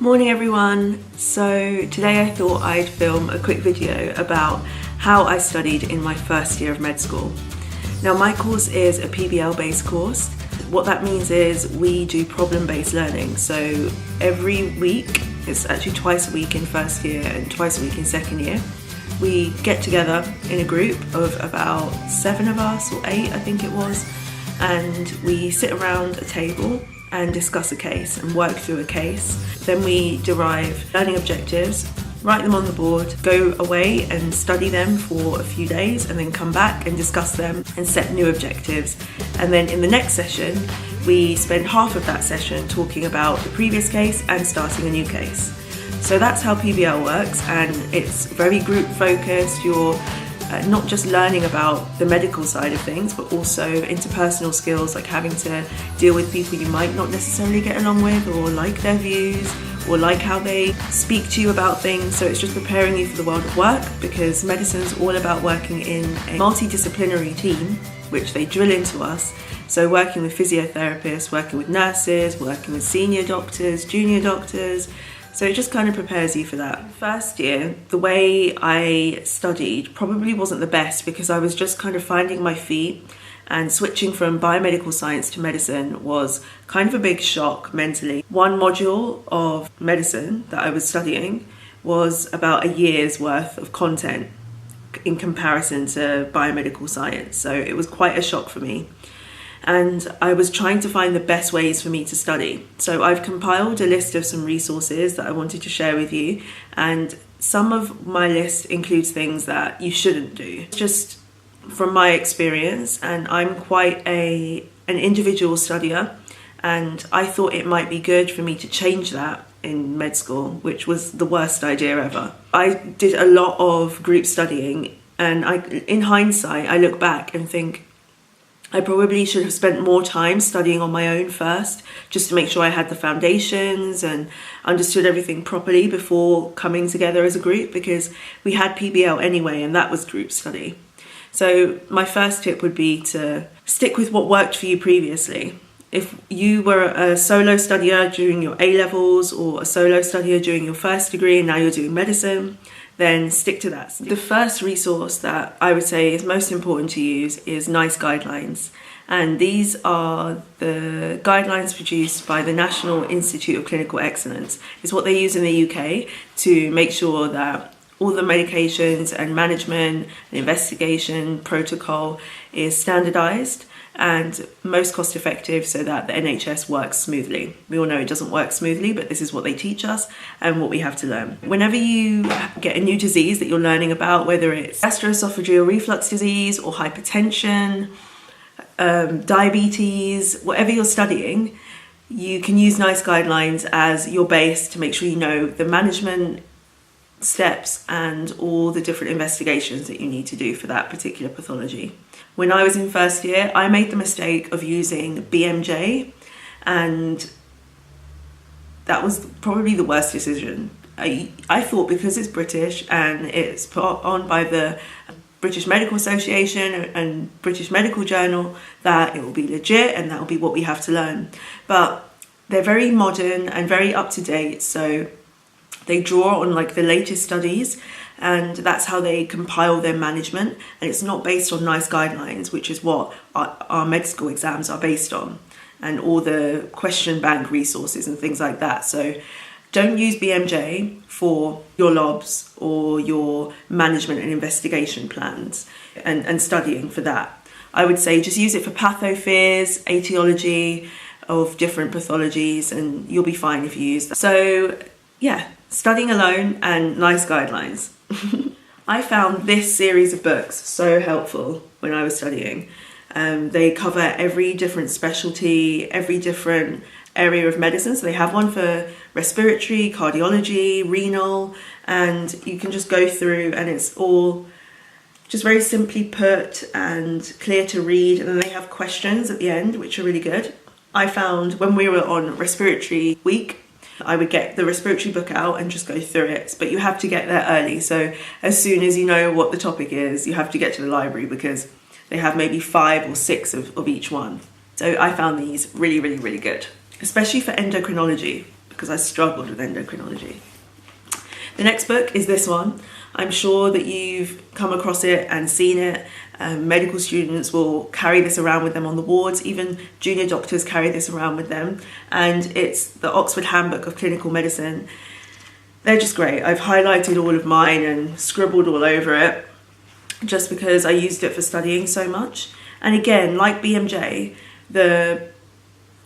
Morning everyone. So today I thought I'd film a quick video about how I studied in my first year of med school. Now my course is a PBL based course. What that means is we do problem based learning. So every week, it's actually twice a week in first year and twice a week in second year, we get together in a group of about 7 of us or 8 I think it was, and we sit around a table and discuss a case and work through a case. Then we derive learning objectives, write them on the board, go away and study them for a few days, and then come back and discuss them and set new objectives. And then in the next session, we spend half of that session talking about the previous case and starting a new case. So that's how PBL works, and it's very group focused. You're not just learning about the medical side of things, but also interpersonal skills, like having to deal with people you might not necessarily get along with, or like their views, or like how they speak to you about things. So it's just preparing you for the world of work, because medicine's all about working in a multidisciplinary team, which they drill into us. So working with physiotherapists, working with nurses, working with senior doctors, junior doctors. So it just kind of prepares you for that. First year, the way I studied probably wasn't the best, because I was just kind of finding my feet, and switching from biomedical science to medicine was kind of a big shock mentally. One module of medicine that I was studying was about a year's worth of content in comparison to biomedical science. So it was quite a shock for me. And I was trying to find the best ways for me to study. So I've compiled a list of some resources that I wanted to share with you, and some of my list includes things that you shouldn't do. Just from my experience, and I'm quite an individual studier, and I thought it might be good for me to change that in med school, which was the worst idea ever. I did a lot of group studying, and in hindsight, I look back and think, I probably should have spent more time studying on my own first, just to make sure I had the foundations and understood everything properly before coming together as a group, because we had PBL anyway, and that was group study. So my first tip would be to stick with what worked for you previously. If you were a solo studier during your A-levels, or a solo studier during your first degree and now you're doing medicine, then stick to that. The first resource that I would say is most important to use is NICE guidelines. And these are the guidelines produced by the National Institute of Clinical Excellence. It's what they use in the UK to make sure that all the medications and management and investigation protocol is standardised and most cost effective, so that the NHS works smoothly. We all know it doesn't work smoothly, but this is what they teach us and what we have to learn. Whenever you get a new disease that you're learning about, whether it's gastroesophageal reflux disease or hypertension, diabetes, whatever you're studying, you can use NICE guidelines as your base to make sure you know the management steps and all the different investigations that you need to do for that particular pathology. When I was in first year, I made the mistake of using BMJ, and that was probably the worst decision. I thought because it's British and it's put on by the British Medical Association and British Medical Journal, that it will be legit and that will be what we have to learn. But they're very modern and very up to date, so they draw on like the latest studies, and that's how they compile their management. And it's not based on NICE guidelines, which is what our med school exams are based on, and all the question bank resources and things like that. So don't use BMJ for your LOBs or your management and investigation plans and studying for that. I would say just use it for pathophys, etiology of different pathologies, and you'll be fine if you use that. So yeah, studying alone and NICE guidelines. I found this series of books so helpful when I was studying. They cover every different specialty, every different area of medicine. So they have one for respiratory, cardiology, renal, and you can just go through, and it's all just very simply put and clear to read. And then they have questions at the end, which are really good. I found when we were on respiratory week, I would get the respiratory book out and just go through it, but you have to get there early. So as soon as you know what the topic is, you have to get to the library, because they have maybe 5 or 6 of each one. So I found these really, really, really good, especially for endocrinology. because I struggled with endocrinology. The next book is this one. I'm sure that you've come across it and seen it. Medical students will carry this around with them on the wards, even junior doctors carry this around with them, and it's the Oxford Handbook of Clinical Medicine. They're just great. I've highlighted all of mine and scribbled all over it just because I used it for studying so much. And again, like BMJ, the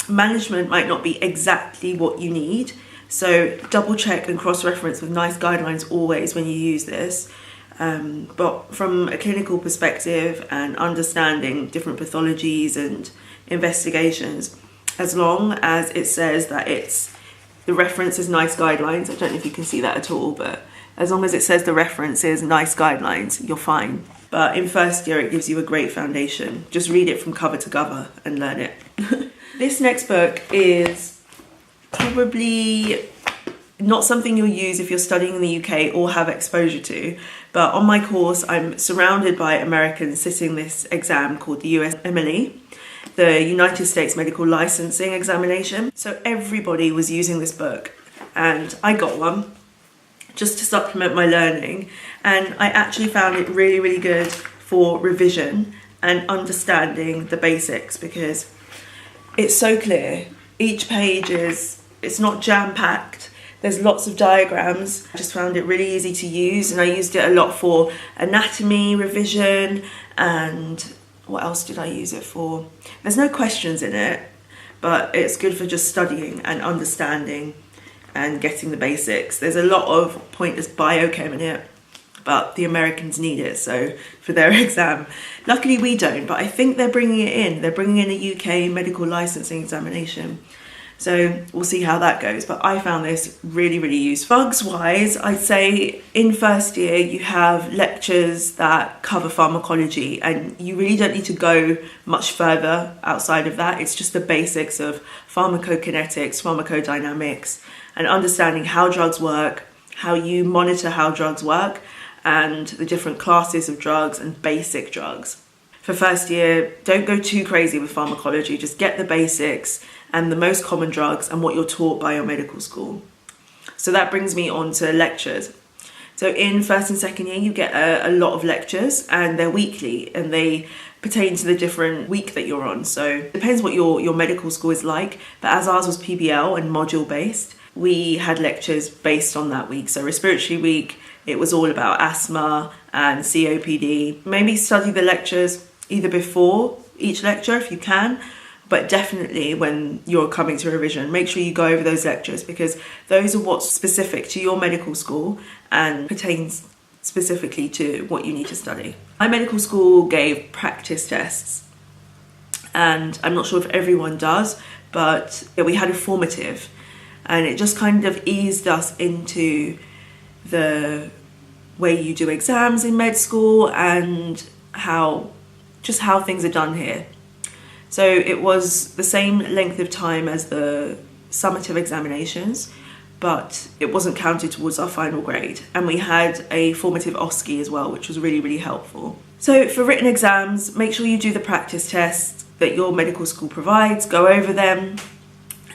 management might not be exactly what you need, so double check and cross-reference with NICE guidelines always when you use this. But from a clinical perspective and understanding different pathologies and investigations, as long as it says that the reference is NICE guidelines, I don't know if you can see that at all, but as long as it says the reference is NICE guidelines, you're fine. But in first year, it gives you a great foundation. Just read it from cover to cover and learn it. This next book is probably not something you'll use if you're studying in the UK or have exposure to, but on my course I'm surrounded by Americans sitting this exam called the USMLE, the United States Medical Licensing Examination. So everybody was using this book and I got one just to supplement my learning, and I actually found it really, really good for revision and understanding the basics because it's so clear. Each page it's not jam-packed. There's lots of diagrams. I just found it really easy to use, and I used it a lot for anatomy revision, and what else did I use it for? There's no questions in it, but it's good for just studying and understanding and getting the basics. There's a lot of pointless biochem in it, but the Americans need it, so for their exam. Luckily we don't, but I think they're bringing it in. They're bringing in a UK medical licensing examination. So we'll see how that goes, but I found this really, really useful. Bugs wise, I'd say in first year you have lectures that cover pharmacology, and you really don't need to go much further outside of that. It's just the basics of pharmacokinetics, pharmacodynamics, and understanding how drugs work, how you monitor how drugs work, and the different classes of drugs and basic drugs. For first year, don't go too crazy with pharmacology, just get the basics and the most common drugs and what you're taught by your medical school. So that brings me on to lectures. So in first and second year, you get a lot of lectures, and they're weekly and they pertain to the different week that you're on. So it depends what your medical school is like, but as ours was PBL and module based, we had lectures based on that week. So respiratory week, it was all about asthma and COPD. Maybe study the lectures either before each lecture if you can, but definitely when you're coming to revision, make sure you go over those lectures because those are what's specific to your medical school and pertains specifically to what you need to study. My medical school gave practice tests, and I'm not sure if everyone does, but we had a formative, and it just kind of eased us into the way you do exams in med school and how things are done here. So it was the same length of time as the summative examinations, but it wasn't counted towards our final grade. And we had a formative OSCE as well, which was really, really helpful. So for written exams, make sure you do the practice tests that your medical school provides, go over them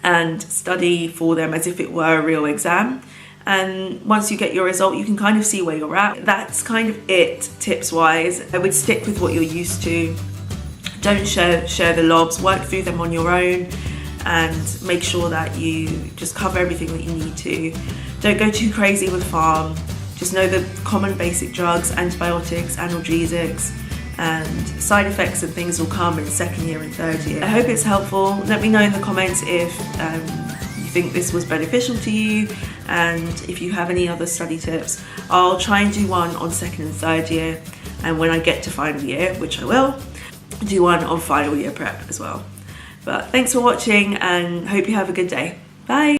and study for them as if it were a real exam. And once you get your result, you can kind of see where you're at. That's kind of it, tips-wise. I would stick with what you're used to. Don't share the lobs, work through them on your own, and make sure that you just cover everything that you need to. Don't go too crazy with pharm. Just know the common basic drugs, antibiotics, analgesics, and side effects and things will come in second year and third year. I hope it's helpful. Let me know in the comments if you think this was beneficial to you, and if you have any other study tips. I'll try and do one on second and third year, and when I get to final year, which I will, do one on final year prep as well. But thanks for watching and hope you have a good day. Bye.